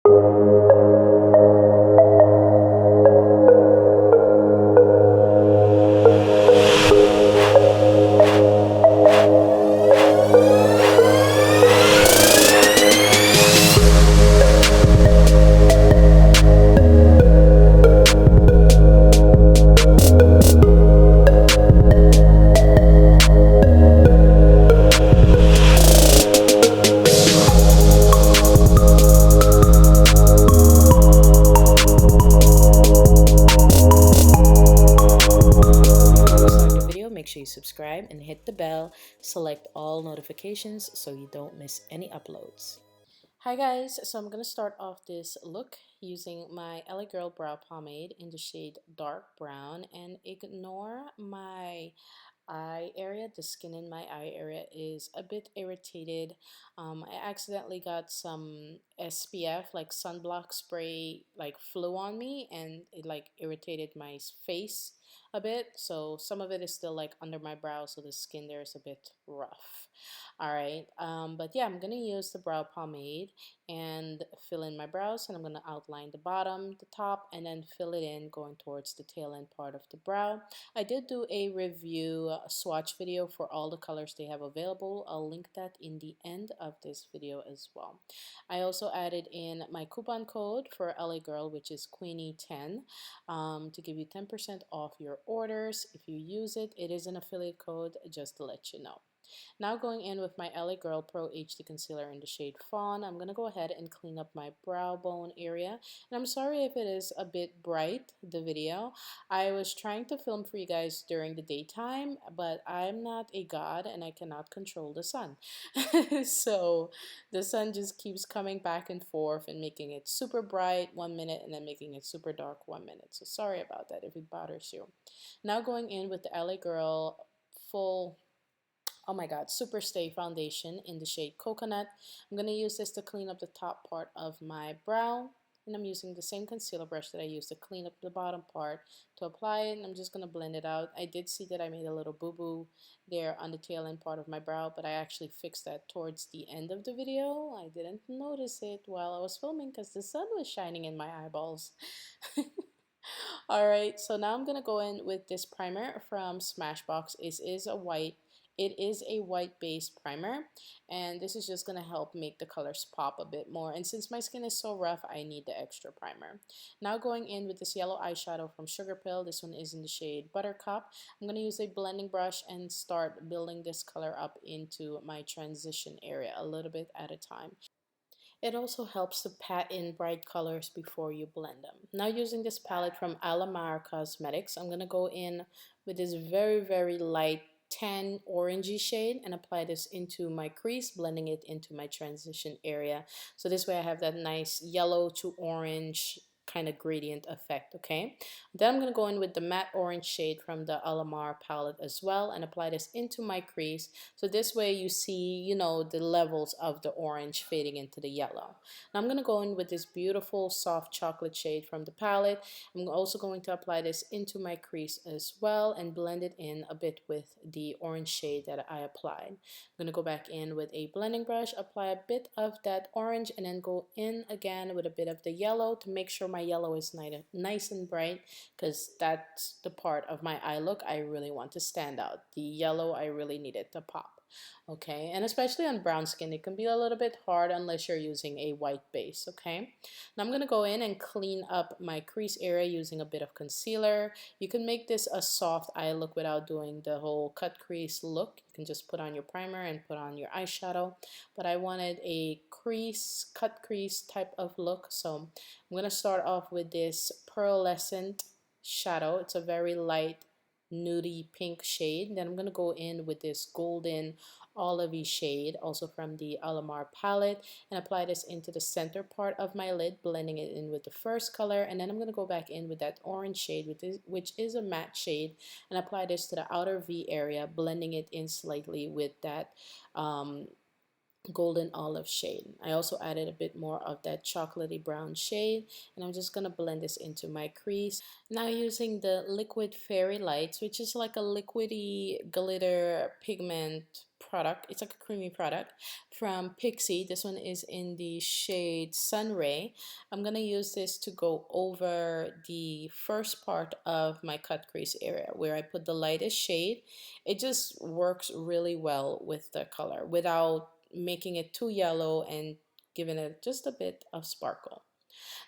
Make sure you subscribe and hit the bell. Select all notifications so you don't miss any uploads. Hi guys, so I'm gonna start off this look using my LA Girl Brow Pomade in the shade Dark Brown, and ignore my eye area. The skin in my eye area is a bit irritated. I accidentally got some SPF, like sunblock spray, like flew on me, and it like irritated my face a bit. So some of it is still like under my brow, so the skin there is a bit rough. All right, but yeah, I'm gonna use the brow pomade and fill in my brows, and I'm gonna outline the bottom, the top, and then fill it in going towards the tail end part of the brow. I did do a review swatch video for all the colors they have available. I'll link that in the end of this video as well. I also added in my coupon code for LA Girl, which is Queenii10, to give you 10% off your orders. If you use it, it is an affiliate code, just to let you know. Now going in with my LA Girl Pro HD Concealer in the shade Fawn, I'm going to go ahead and clean up my brow bone area. And I'm sorry if it is a bit bright, the video. I was trying to film for you guys during the daytime, but I'm not a god and I cannot control the sun. So the sun just keeps coming back and forth and making it super bright 1 minute and then making it super dark 1 minute. So sorry about that if it bothers you. Now going in with the LA Girl full, oh my god, Super Stay foundation in the shade Coconut. I'm going to use this to clean up the top part of my brow, and I'm using the same concealer brush that I used to clean up the bottom part to apply it, and I'm just going to blend it out. I did see that I made a little boo-boo there on the tail end part of my brow, but I actually fixed that towards the end of the video. I didn't notice it while I was filming because the sun was shining in my eyeballs. Alright, so now I'm going to go in with this primer from Smashbox. It is a white base primer, and this is just going to help make the colors pop a bit more. And since my skin is so rough, I need the extra primer. Now going in with this yellow eyeshadow from Sugar Pill. This one is in the shade Buttercup. I'm going to use a blending brush and start building this color up into my transition area a little bit at a time. It also helps to pat in bright colors before you blend them. Now using this palette from Alamar Cosmetics, I'm going to go in with this very light tan orangey shade and apply this into my crease, blending it into my transition area. So this way I have that nice yellow to orange kind of gradient effect. Okay, then I'm going to go in with the matte orange shade from the Alamar palette as well and apply this into my crease. So this way you see, you know, the levels of the orange fading into the yellow. Now I'm going to go in with this beautiful soft chocolate shade from the palette. I'm also going to apply this into my crease as well and blend it in a bit with the orange shade that I applied. I'm going to go back in with a blending brush, apply a bit of that orange, and then go in again with a bit of the yellow to make sure my yellow is nice and bright, because that's the part of my eye look I really want to stand out. The yellow, I really need it to pop. Okay, and especially on brown skin, it can be a little bit hard unless you're using a white base. Okay, now I'm going to go in and clean up my crease area using a bit of concealer. You can make this a soft eye look without doing the whole cut crease look. You can just put on your primer and put on your eyeshadow, but I wanted a crease, cut crease type of look, so I'm going to start off with this pearlescent shadow. It's a very light nudie pink shade. Then I'm going to go in with this golden olivey shade, also from the Alamar palette, and apply this into the center part of my lid, blending it in with the first color. And then I'm going to go back in with that orange shade, which is a matte shade, and apply this to the outer V area, blending it in slightly with that golden olive shade. I also added a bit more of that chocolatey brown shade, and I'm just going to blend this into my crease. Now using the Liquid Fairy Lights, which is like a liquidy glitter pigment product. It's like a creamy product from Pixi. This one is in the shade Sun Ray. I'm gonna use this to go over the first part of my cut crease area where I put the lightest shade. It just works really well with the color without making it too yellow and giving it just a bit of sparkle.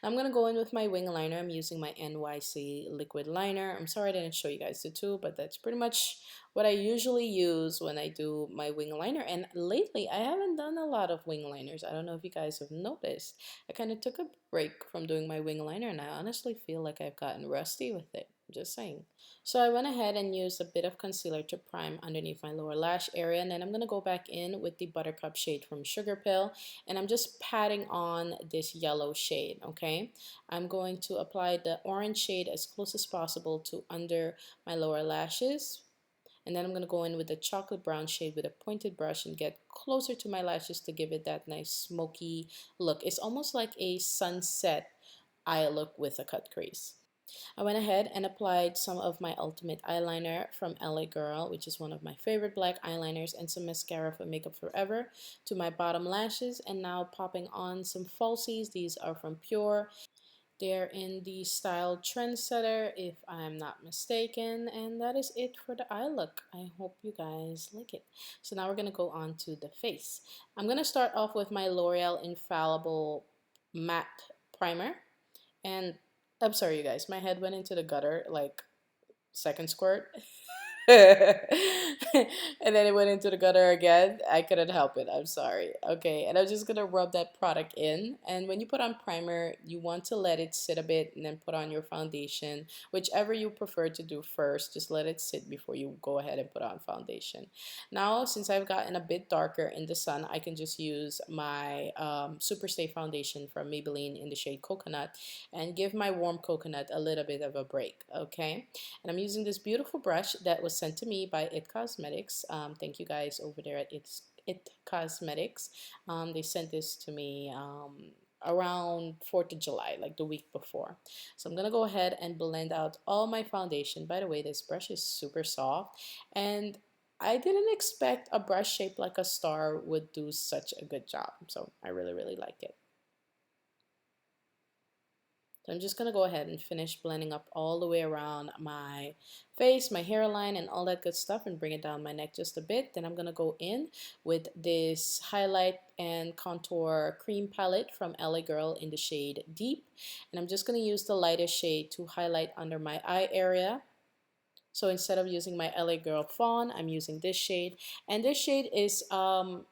I'm going to go in with my wing liner. I'm using my NYC Liquid liner. I'm sorry I didn't show you guys the two, but that's pretty much what I usually use when I do my wing liner. And lately, I haven't done a lot of wing liners. I don't know if you guys have noticed. I kind of took a break from doing my wing liner, and I honestly feel like I've gotten rusty with it. Just saying. So I went ahead and used a bit of concealer to prime underneath my lower lash area, and then I'm going to go back in with the Buttercup shade from Sugar Pill, and I'm just patting on this yellow shade, okay? I'm going to apply the orange shade as close as possible to under my lower lashes, and then I'm going to go in with the chocolate brown shade with a pointed brush and get closer to my lashes to give it that nice smoky look. It's almost like a sunset eye look with a cut crease. I went ahead and applied some of my Ultimate Eyeliner from LA Girl, which is one of my favorite black eyeliners, and some mascara from Makeup Forever to my bottom lashes, and now popping on some falsies. These are from Pure. They're in the style Trendsetter, if I'm not mistaken, and that is it for the eye look. I hope you guys like it. So now we're going to go on to the face. I'm going to start off with my L'Oreal Infallible Matte Primer, and I'm sorry, you guys, my head went into the gutter like second squirt. And then it went into the gutter again. I couldn't help it. I'm sorry. Okay, and I'm just gonna rub that product in. And when you put on primer, you want to let it sit a bit and then put on your foundation, whichever you prefer to do first. Just let it sit before you go ahead and put on foundation. Now, since I've gotten a bit darker in the sun, I can just use my Superstay foundation from Maybelline in the shade Coconut and give my warm coconut a little bit of a break. Okay, and I'm using this beautiful brush that was sent to me by It Cosmetics. Thank you guys over there at It Cosmetics. They sent this to me around 4th of July, like the week before. So I'm going to go ahead and blend out all my foundation. By the way, this brush is super soft, and I didn't expect a brush shaped like a star would do such a good job. So I really, really like it. So I'm just going to go ahead and finish blending up all the way around my face, my hairline, and all that good stuff, and bring it down my neck just a bit. Then I'm going to go in with this highlight and contour cream palette from LA Girl in the shade Deep. And I'm just going to use the lightest shade to highlight under my eye area. So instead of using my LA Girl Fawn, I'm using this shade. And this shade is a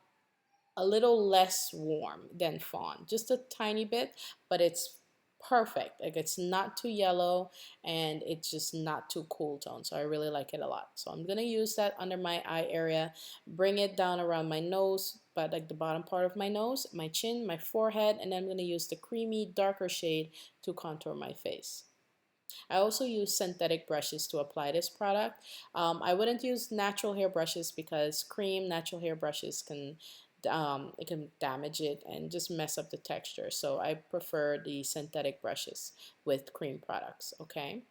little less warm than Fawn, just a tiny bit, but it's perfect. Like, it's not too yellow and it's just not too cool tone, so I really like it a lot. So I'm gonna use that under my eye area, bring it down around my nose, but like the bottom part of my nose, my chin, my forehead, and then I'm gonna use the creamy darker shade to contour my face. I also use synthetic brushes to apply this product. I wouldn't use natural hair brushes because natural hair brushes can it can damage it and just mess up the texture. So I prefer the synthetic brushes with cream products. Okay.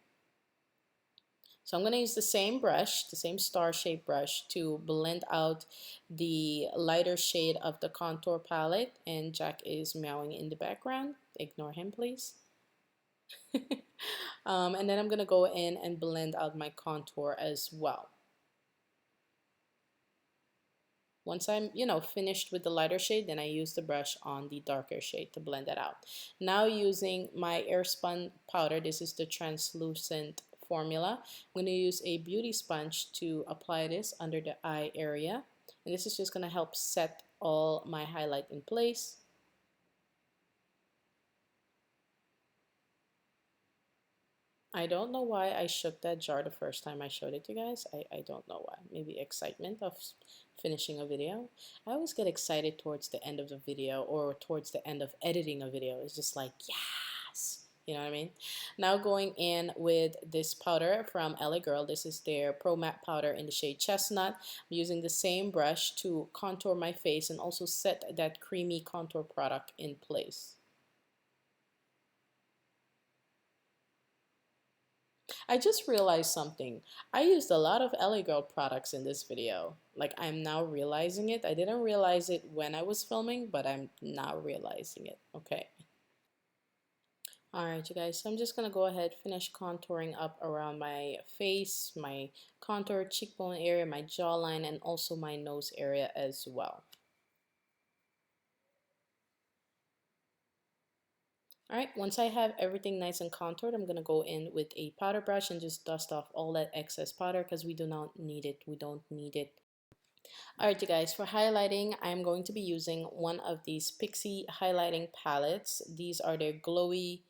So I'm going to use the same brush, the same star-shaped brush, to blend out the lighter shade of the contour palette. And Jack is meowing in the background. Ignore him, please. And then I'm going to go in and blend out my contour as well. Once I'm, finished with the lighter shade, then I use the brush on the darker shade to blend that out. Now using my Airspun powder, this is the translucent formula. I'm going to use a beauty sponge to apply this under the eye area. And this is just going to help set all my highlight in place. I don't know why I shook that jar the first time I showed it to you guys. I don't know why. Maybe excitement of finishing a video. I always get excited towards the end of the video or towards the end of editing a video. It's just like, yes! You know what I mean? Now going in with this powder from LA Girl. This is their Pro Matte Powder in the shade Chestnut. I'm using the same brush to contour my face and also set that creamy contour product in place. I just realized something. I used a lot of LA Girl products in this video. Like, I'm now realizing it. I didn't realize it when I was filming, but I'm now realizing it. Okay. Alright, you guys, so I'm just gonna go ahead, finish contouring up around my face, my contour, cheekbone area, my jawline, and also my nose area as well. Alright, once I have everything nice and contoured, I'm gonna go in with a powder brush and just dust off all that excess powder because we do not need it. We don't need it. Alright, you guys, for highlighting, I'm going to be using one of these Pixi highlighting palettes. These are their glowy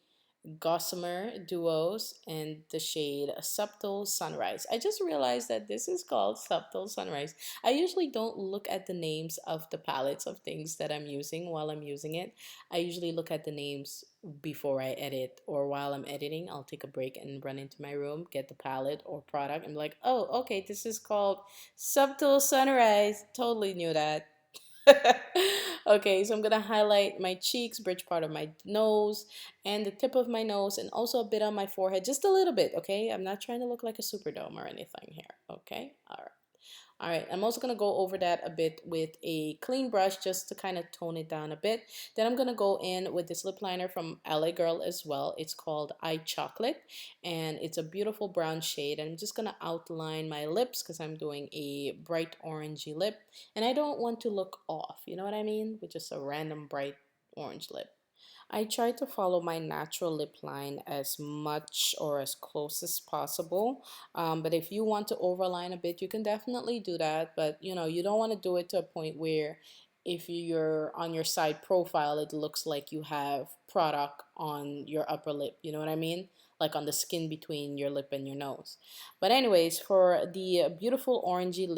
Gossamer duos and the shade Subtle Sunrise. I just realized that this is called Subtle Sunrise. I usually don't look at the names of the palettes of things that I'm using while I'm using it. I usually look at the names before I edit, or while I'm editing, I'll take a break and run into my room, get the palette or product, and be like, oh, okay, this is called Subtle Sunrise. Totally knew that. Okay, so I'm gonna highlight my cheeks, bridge part of my nose, and the tip of my nose, and also a bit on my forehead, just a little bit, okay? I'm not trying to look like a superdome or anything here, okay? All right. All right, I'm also going to go over that a bit with a clean brush just to kind of tone it down a bit. Then I'm going to go in with this lip liner from LA Girl as well. It's called Eye Chocolate, and it's a beautiful brown shade. And I'm just going to outline my lips because I'm doing a bright orangey lip. And I don't want to look off, you know what I mean? With just a random bright orange lip. I try to follow my natural lip line as much or as close as possible. But if you want to overline a bit, you can definitely do that. But you know, you don't want to do it to a point where if you're on your side profile, it looks like you have product on your upper lip. You know what I mean? Like on the skin between your lip and your nose. But anyways, for the beautiful orangey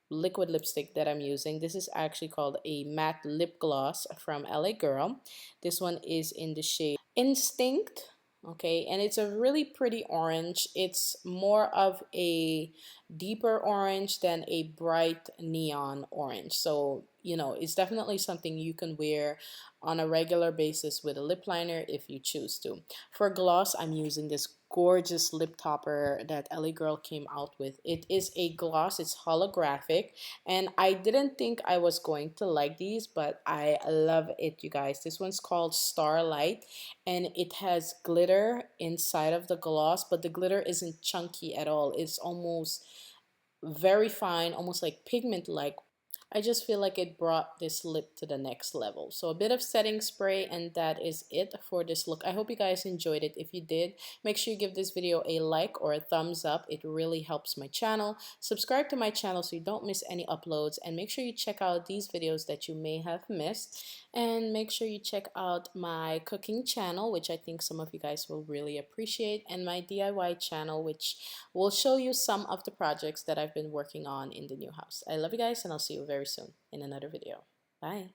liquid lipstick that I'm using, this is actually called a matte lip gloss from LA Girl. This one is in the shade Instinct, okay, and it's a really pretty orange. It's more of a deeper orange than a bright neon orange, so you know, it's definitely something you can wear on a regular basis with a lip liner if you choose to. For gloss, I'm using this gorgeous lip topper that LA Girl came out with. It is a gloss, it's holographic, and I didn't think I was going to like these, but I love it, you guys. This one's called Starlight, and it has glitter inside of the gloss, but the glitter isn't chunky at all. It's almost very fine, almost like pigment like. I just feel like it brought this lip to the next level. So a bit of setting spray, and that is it for this look. I hope you guys enjoyed it. If you did, make sure you give this video a like or a thumbs up. It really helps my channel. Subscribe to my channel so you don't miss any uploads, and make sure you check out these videos that you may have missed. And make sure you check out my cooking channel, which I think some of you guys will really appreciate, and my DIY channel, which will show you some of the projects that I've been working on in the new house. I love you guys, and I'll see you very soon in another video. Bye.